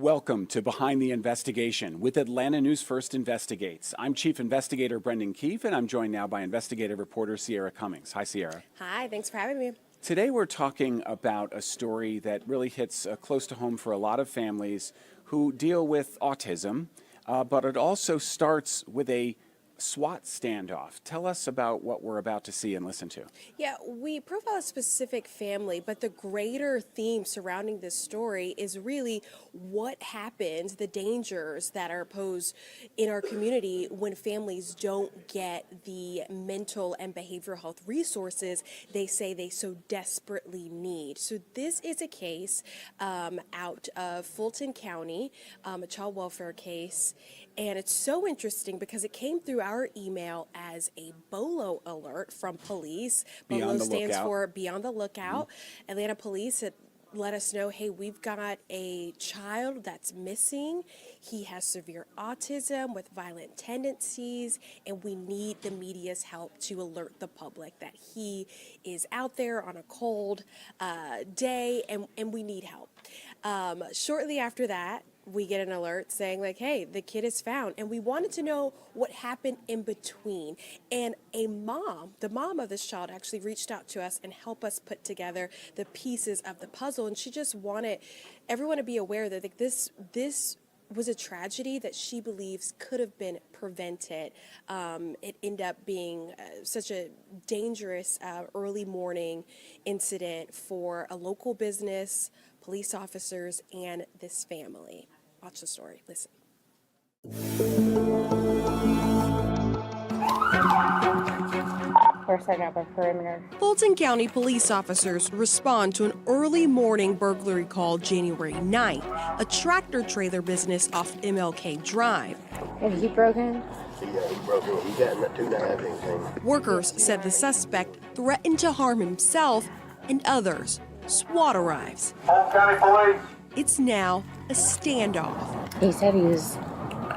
Welcome to Behind the Investigation with Atlanta News First Investigates. I'm Chief Investigator Brendan Keefe, and I'm joined now by investigative reporter Sierra Cummings. Hi, Sierra. Hi, thanks for having me. Today we're talking about a story that really hits close to home for a lot of families who deal with autism, but it also starts with a SWAT standoff. Tell us about what we're about to see and listen to. Yeah, we profile a specific family, but the greater theme surrounding this story is really what happens, the dangers that are posed in our community when families don't get the mental and behavioral health resources they say they so desperately need. So this is a case out of Fulton County, a child welfare case, and it's so interesting because it came through our email as a BOLO alert from police. BOLO stands for Beyond the Lookout. Mm-hmm. Atlanta police had let us know, hey, we've got a child that's missing. He has severe autism with violent tendencies, and we need the media's help to alert the public that he is out there on a cold day, and we need help. Shortly after that, we get an alert saying like, hey, the kid is found. And we wanted to know what happened in between. And the mom of this child actually reached out to us and helped us put together the pieces of the puzzle. And she just wanted everyone to be aware that like, this was a tragedy that she believes could have been prevented. It ended up being such a dangerous early morning incident for a local business, police officers, and this family. Watch the story. Listen. We're setting up a perimeter. Fulton County police officers respond to an early morning burglary call January 9th, a tractor trailer business off MLK Drive. And he broke in? Yeah, he broke in. He got in that 2.5 inch. Workers said the suspect threatened to harm himself and others. SWAT arrives. Fulton County Police. It's now a standoff. He said he was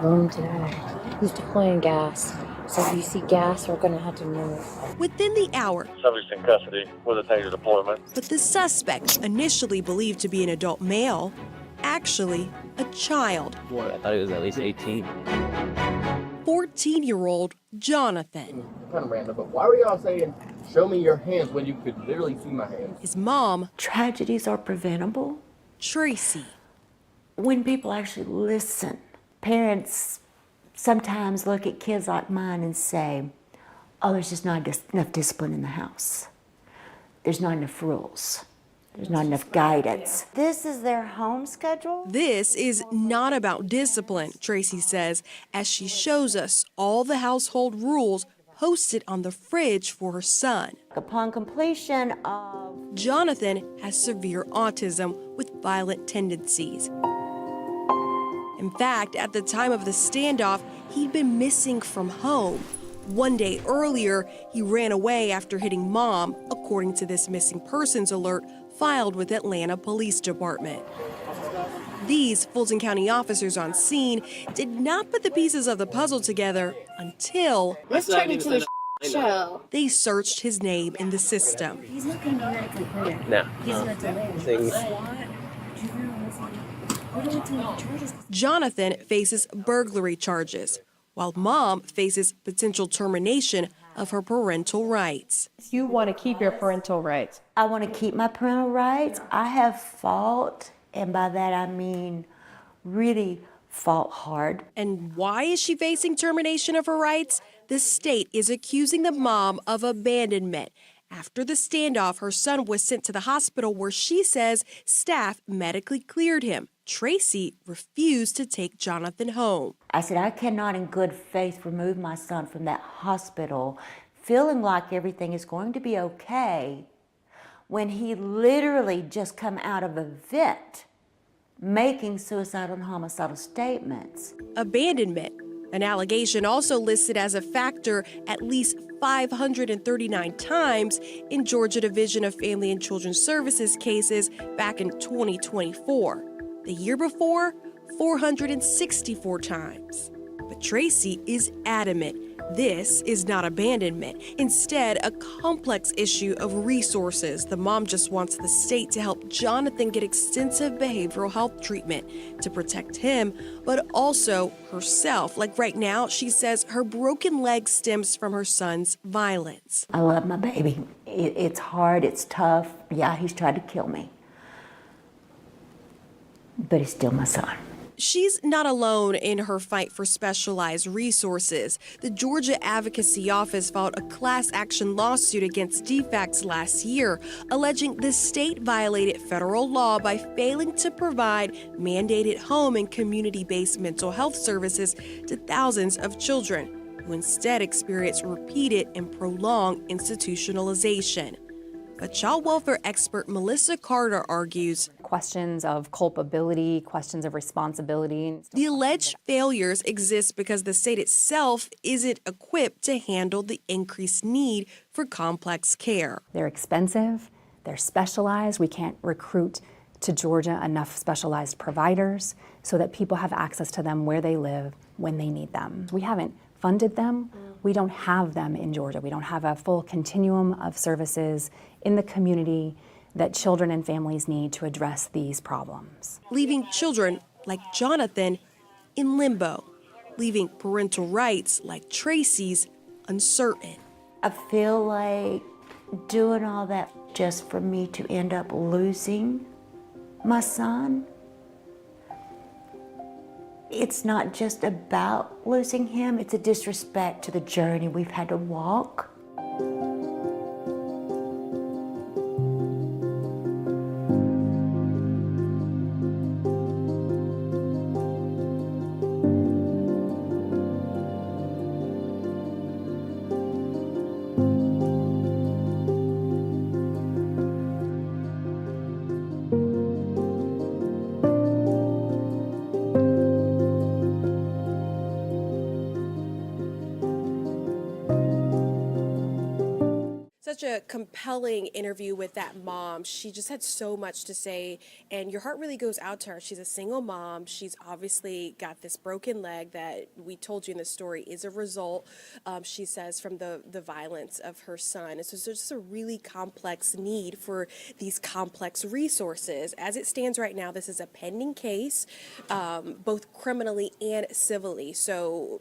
going to die. He's deploying gas. So if you see gas, we're going to have to move. Within the hour, Subject's in custody with a taser deployment. But the suspect, initially believed to be an adult male, actually a child. Boy, I thought he was at least 18. 14-year-old Jonathan. Kind of random, but why were y'all saying, show me your hands when you could literally see my hands? His mom, Tragedies are preventable Tracy. when people actually listen. Parents sometimes look at kids like mine and say, oh, there's just not enough discipline in the house. There's not enough rules. There's not enough guidance. This is their home schedule? This is not about discipline, Tracy says, as she shows us all the household rules posted on the fridge for her son. Upon completion of... Jonathan has severe autism with violent tendencies. In fact, at the time of the standoff, he'd been missing from home. One day earlier, he ran away after hitting mom, according to this missing persons alert filed with Atlanta Police Department. These Fulton County officers on scene did not put the pieces of the puzzle together until This turned into a show. they searched his name in the system. He's not going to be medically clear. No. He's going to delay. Jonathan faces burglary charges, while mom faces potential termination of her parental rights. You want to keep your parental rights. I want to keep my parental rights. I have fought, and by that I mean really fought hard. And why is she facing termination of her rights? The state is accusing the mom of abandonment. After the standoff, her son was sent to the hospital where she says staff medically cleared him. Tracy refused to take Jonathan home. I said, I cannot in good faith remove my son from that hospital feeling like everything is going to be okay when he literally just come out of a vet making suicidal and homicidal statements. Abandonment, an allegation also listed as a factor at least 539 times in Georgia Division of Family and Children's Services cases back in 2024. The year before, 464 times. But Tracy is adamant This is not abandonment. Instead, a complex issue of resources. The mom just wants the state to help Jonathan get extensive behavioral health treatment to protect him, but also herself. Like right now, she says her broken leg stems from her son's violence. I love my baby. It's hard, it's tough. Yeah, he's tried to kill me. But he's still my son. She's not alone in her fight for specialized resources. The Georgia Advocacy Office filed a class action lawsuit against DFACS last year, alleging the state violated federal law by failing to provide mandated home and community-based mental health services to thousands of children who instead experience repeated and prolonged institutionalization. But child welfare expert Melissa Carter argues questions of culpability, questions of responsibility. The alleged failures exist because the state itself isn't equipped to handle the increased need for complex care. They're expensive, they're specialized. We can't recruit to Georgia enough specialized providers so that people have access to them where they live when they need them. We haven't funded them. We don't have them in Georgia. We don't have a full continuum of services in the community that children and families need to address these problems. Leaving children like Jonathan in limbo, leaving parental rights like Tracy's uncertain. I feel like doing all that just for me to end up losing my son. It's not just about losing him, it's a disrespect to the journey we've had to walk. Such a compelling interview with that mom. She just had so much to say, and your heart really goes out to her. She's a single mom. She's obviously got this broken leg that we told you in the story is a result, she says, from the violence of her son. And so there's just a really complex need for these complex resources. As it stands right now, this is a pending case, both criminally and civilly. So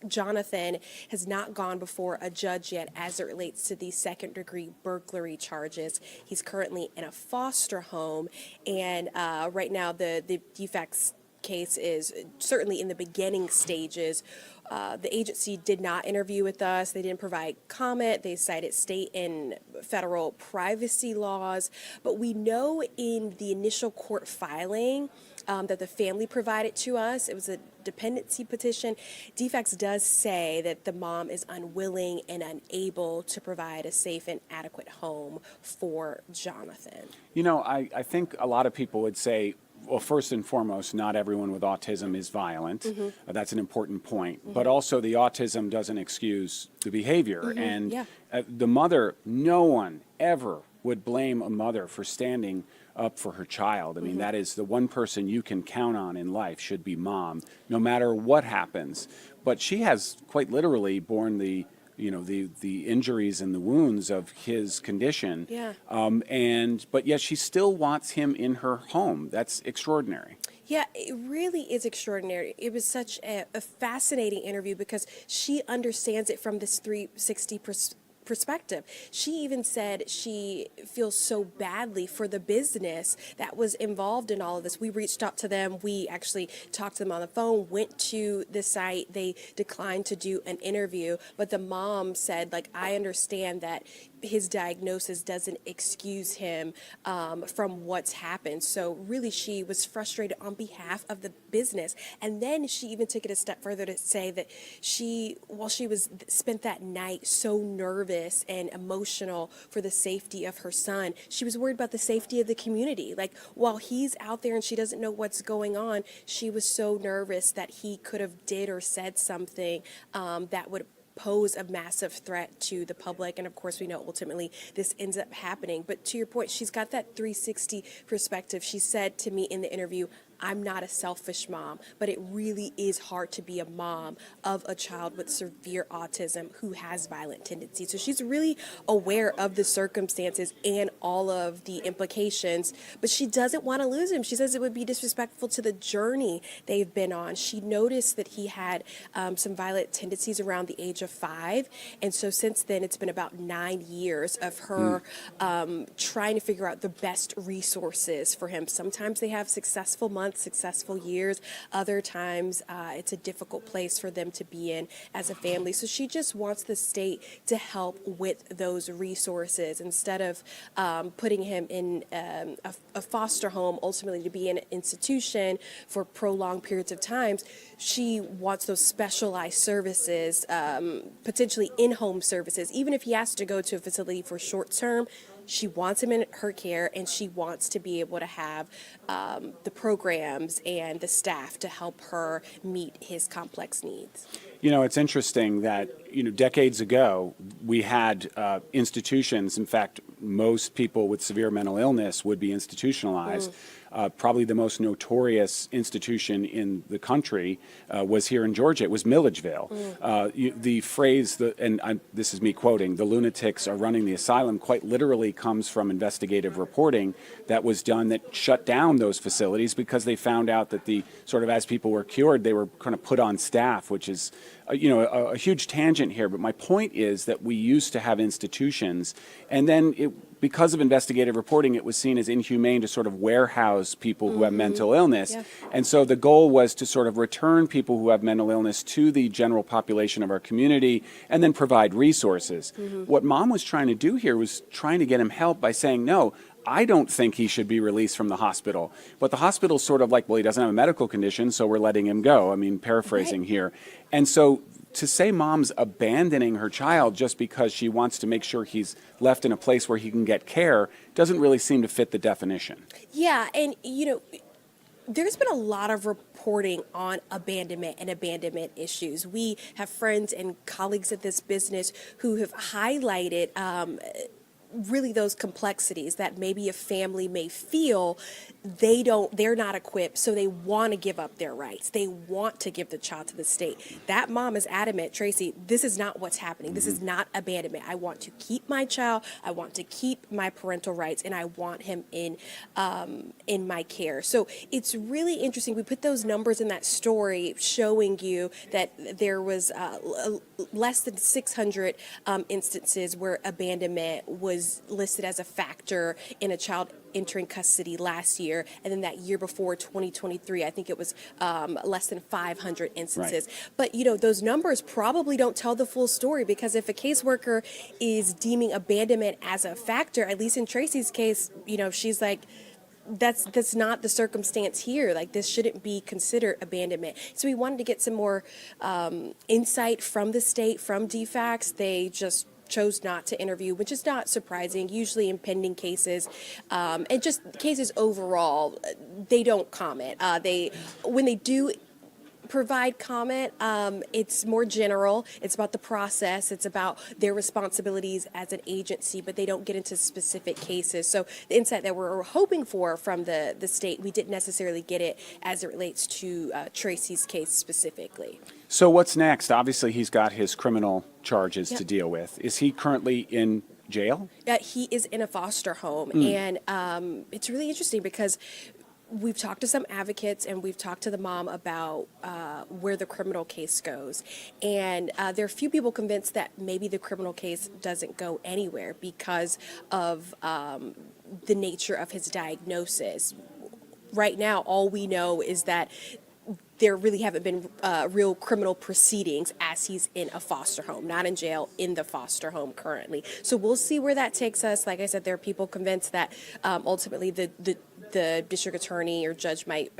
Jonathan has not gone before a judge yet as it relates to these second-degree burglary charges. He's currently in a foster home, and right now the DFACS case is certainly in the beginning stages. The agency did not interview with us. They didn't provide comment. They cited state and federal privacy laws. But we know in the initial court filing that the family provided to us, it was a dependency petition. DFACS does say that the mom is unwilling and unable to provide a safe and adequate home for Jonathan. You know, I think a lot of people would say, well, first and foremost, not everyone with autism is violent. That's an important point. But also the autism doesn't excuse the behavior. And the mother, no one ever would blame a mother for standing up for her child. I mean, that is the one person you can count on in life should be mom, no matter what happens. But she has quite literally borne the injuries and the wounds of his condition. But yet she still wants him in her home. That's extraordinary. Yeah, it really is extraordinary. It was such a fascinating interview because she understands it from this 360 perspective. She even said she feels so badly for the business that was involved in all of this. We reached out to them. We actually talked to them on the phone, went to the site. They declined to do an interview, but the mom said, like, I understand that his diagnosis doesn't excuse him from what's happened. So really she was frustrated on behalf of the business. And then she even took it a step further to say that while she spent that night so nervous and emotional for the safety of her son, she was worried about the safety of the community. Like, while he's out there and she doesn't know what's going on, she was so nervous that he could have did or said something that would pose a massive threat to the public. And of course, we know ultimately this ends up happening. But to your point, she's got that 360 perspective. She said to me in the interview, I'm not a selfish mom, but it really is hard to be a mom of a child with severe autism who has violent tendencies. So she's really aware of the circumstances and all of the implications, but she doesn't want to lose him. She says it would be disrespectful to the journey they've been on. She noticed that he had some violent tendencies around the age of 5, and so since then it's been about 9 years of her trying to figure out the best resources for him. Sometimes they have successful months, successful years. Other times it's a difficult place for them to be in as a family. So she just wants the state to help with those resources instead of putting him in a foster home, ultimately to be in an institution for prolonged periods of times. She wants those specialized services, potentially in-home services. Even if he has to go to a facility for short term, she wants him in her care, and she wants to be able to have the programs and the staff to help her meet his complex needs. You know, it's interesting that, decades ago, we had institutions. In fact, most people with severe mental illness would be institutionalized. Probably the most notorious institution in the country was here in Georgia. It was Milledgeville. The phrase, this is me quoting, "the lunatics are running the asylum," quite literally comes from investigative reporting that was done that shut down those facilities because they found out that as people were cured, they were kind of put on staff, which is a huge tangent here. But my point is that we used to have institutions, and then because of investigative reporting, it was seen as inhumane to sort of warehouse people who have mental illness. Yeah. And so the goal was to sort of return people who have mental illness to the general population of our community and then provide resources. What Mom was trying to do here was trying to get him help by saying, no, I don't think he should be released from the hospital. But the hospital's sort of like, well, he doesn't have a medical condition, so we're letting him go. I mean, paraphrasing here. And so to say Mom's abandoning her child just because she wants to make sure he's left in a place where he can get care doesn't really seem to fit the definition. Yeah, and there's been a lot of reporting on abandonment and abandonment issues. We have friends and colleagues at this business who have highlighted really those complexities that maybe a family may feel they're not equipped, so they want to give up their rights. They want to give the child to the state. That mom is adamant, Tracy, this is not what's happening. This is not abandonment. I want to keep my child. I want to keep my parental rights, and I want him in my care. So it's really interesting. We put those numbers in that story showing you that there was less than 600 instances where abandonment was listed as a factor in a child entering custody last year, and then that year before, 2023, I think it was less than 500 instances. Right. But those numbers probably don't tell the full story, because if a caseworker is deeming abandonment as a factor, at least in Tracy's case, she's like, that's not the circumstance here. Like, this shouldn't be considered abandonment. So we wanted to get some more insight from the state, from DFACS. They just chose not to interview, which is not surprising. Usually in pending cases, and just cases overall, they don't comment. When they do provide comment, it's more general. It's about the process. It's about their responsibilities as an agency, but they don't get into specific cases. So the insight that we're hoping for from the state, we didn't necessarily get it as it relates to Tracy's case specifically. So what's next? Obviously, he's got his criminal charges to deal with. Is he currently in jail? He is in a foster home, and it's really interesting because we've talked to some advocates and we've talked to the mom about where the criminal case goes. And there are a few people convinced that maybe the criminal case doesn't go anywhere because of the nature of his diagnosis. Right now, all we know is that there really haven't been real criminal proceedings as he's in a foster home, not in jail, in the foster home currently. So we'll see where that takes us. Like I said, there are people convinced that ultimately the district attorney or judge might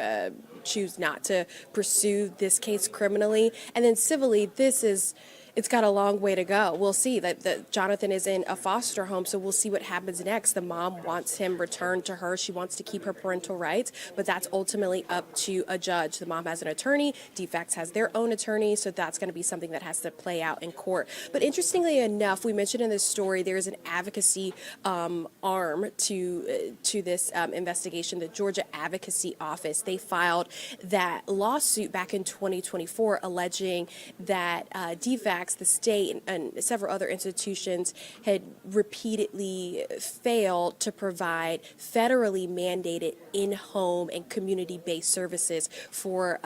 choose not to pursue this case criminally. And then civilly, it's It's got a long way to go. We'll see that Jonathan is in a foster home, so we'll see what happens next. The mom wants him returned to her. She wants to keep her parental rights, but that's ultimately up to a judge. The mom has an attorney. DFACS has their own attorney, so that's going to be something that has to play out in court. But interestingly enough, we mentioned in this story there is an advocacy arm to this investigation. The Georgia Advocacy Office, they filed that lawsuit back in 2024 alleging that DFACS, the state, and several other institutions had repeatedly failed to provide federally mandated in-home and community-based services for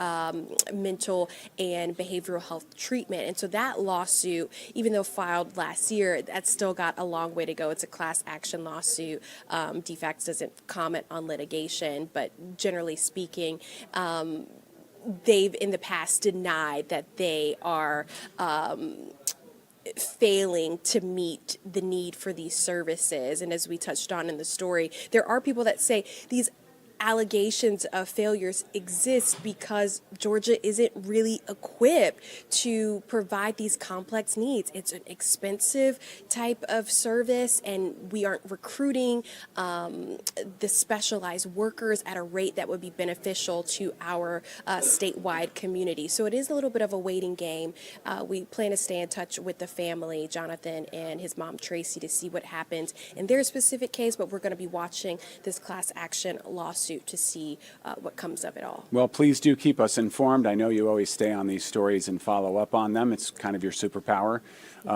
mental and behavioral health treatment. And so that lawsuit, even though filed last year, that's still got a long way to go. It's a class action lawsuit. DFACS doesn't comment on litigation, but generally speaking, they've in the past denied that they are failing to meet the need for these services. And as we touched on in the story, there are people that say these allegations of failures exist because Georgia isn't really equipped to provide these complex needs. It's an expensive type of service, and we aren't recruiting the specialized workers at a rate that would be beneficial to our statewide community. So it is a little bit of a waiting game. We plan to stay in touch with the family, Jonathan and his mom, Tracy, to see what happens in their specific case, but we're going to be watching this class action lawsuit to see what comes of it all. Well, please do keep us informed. I know you always stay on these stories and follow up on them. It's kind of your superpower.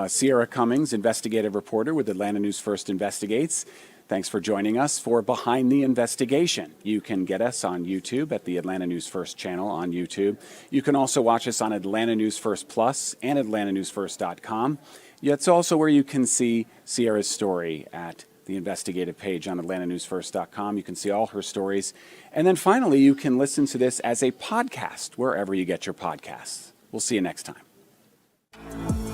Sierra Cummings, investigative reporter with Atlanta News First Investigates. Thanks for joining us for Behind the Investigation. You can get us on YouTube at the Atlanta News First channel on YouTube. You can also watch us on Atlanta News First Plus and AtlantaNewsFirst.com. It's also where you can see Sierra's story at the investigative page on AtlantaNewsFirst.com. You can see all her stories. And then finally, you can listen to this as a podcast wherever you get your podcasts. We'll see you next time.